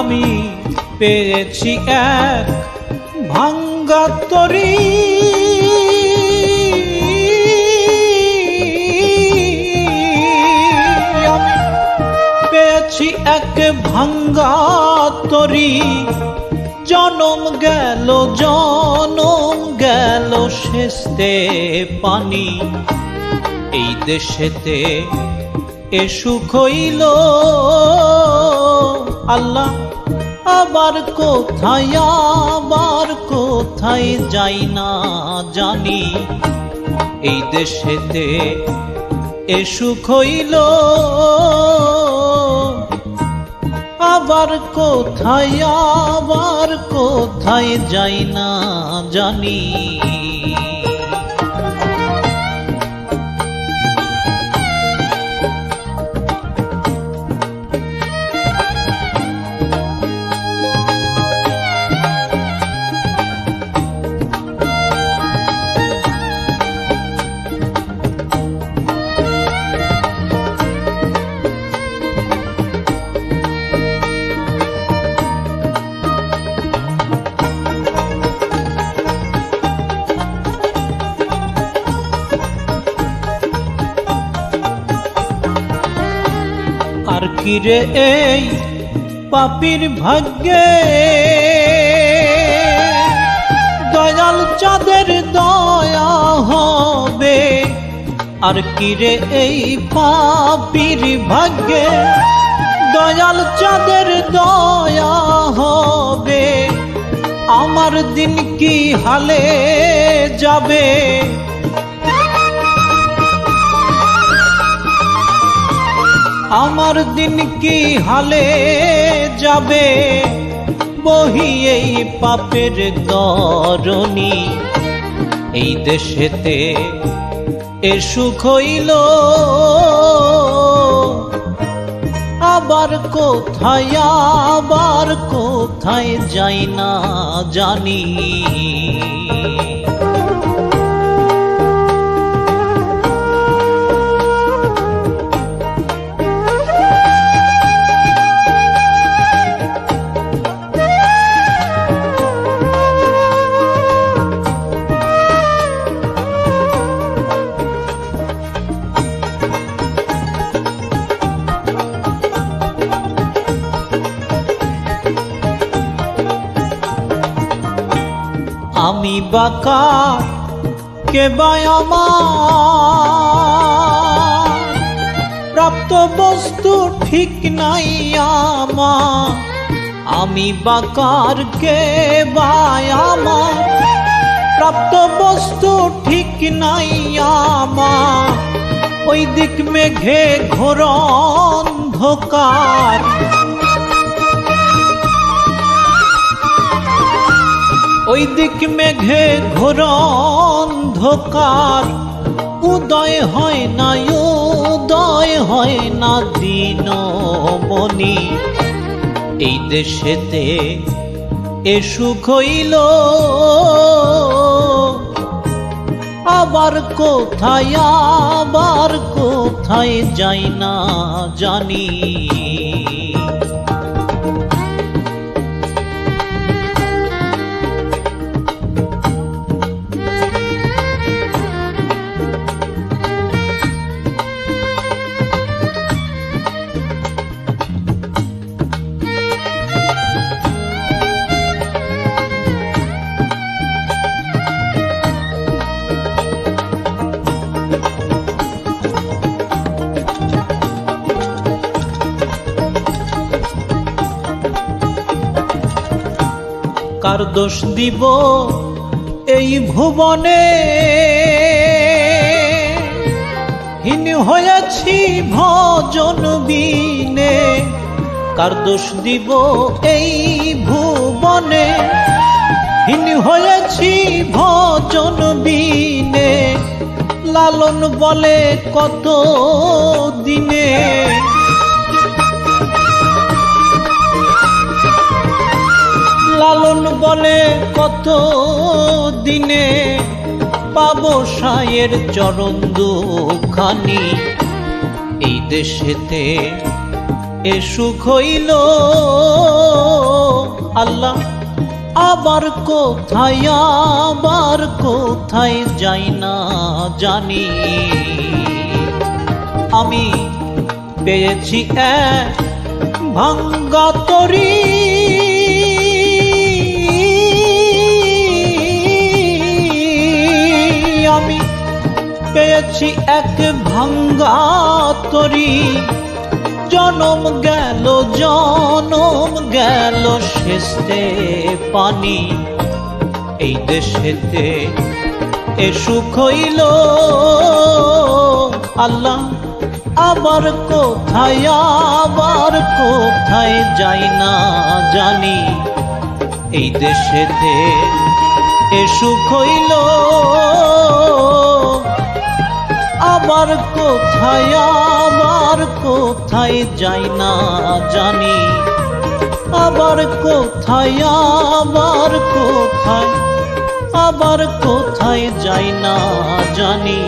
আমি পেয়েছি এক ভাঙ্গা তরী, আমি পেয়েছি এক ভাঙ্গা তরী। জনম গেল সেচতে পানি, এই দেশেতে এ সুখ হইল। আল্লাহ আবার কোথায় যাই না জানি, এই দেশেতে এ সুখ হইল। আবার কোথায় যাই না জানি। আর কিরে এই পাপীর ভাগ্যে দয়াল চাঁদের দয়া হবে। আর কিরে এই পাপীর ভাগ্যে দয়াল চাঁদের দয়া হবে। আমার দিন কি হালে যাবে, আমার দিন কি হালে যাবে। বহি এই পাপের গরনি, এই দেশেতে এ সুখ হইল। আবার কোথায় যাই না জানি। আমি বাঁকা কে আমার, প্রাপ্ত বস্তু ঠিক নাই আমার। আমি বাঁকার কে আমার, প্রাপ্ত বস্তু ঠিক নাই আমার। ওই দিক মেঘে ঘোর অন্ধকার, ওই দিক মেঘে ঘোর অন্ধকার। উদয় হয় না দিন মনি, এই দেশেতে এ সুখ হইল। আবার কোথায় যাই না জানি। কার দোষ দিব এই ভুবনে, হীন হয়েছি ভজন বিনে। কার দোষ দিব এই ভুবনে, হীন হয়েছি ভজন বিনে। লালন বলে কত দিনে, লালন বলে কত দিনে। পাবো সায়ের চরণ দুখানি, এই দেশেতে এ সুখ হইল। আল্লাহ আবার কোথায় যাই না জানি। আমি পেয়েছি এক ভাঙ্গা তরী, আমি পেয়েছি এক ভাঙ্গা তরী। জনম গেল সেচতে পানি, এই দেশেতে এ সুখ হইল। আল্লাহ আবার কোথায় যাই না জানি, এই দেশেতে এ সুখ হইল। আবার কোথায় যাই না জানি, আবার কোথায় যাই না জানি।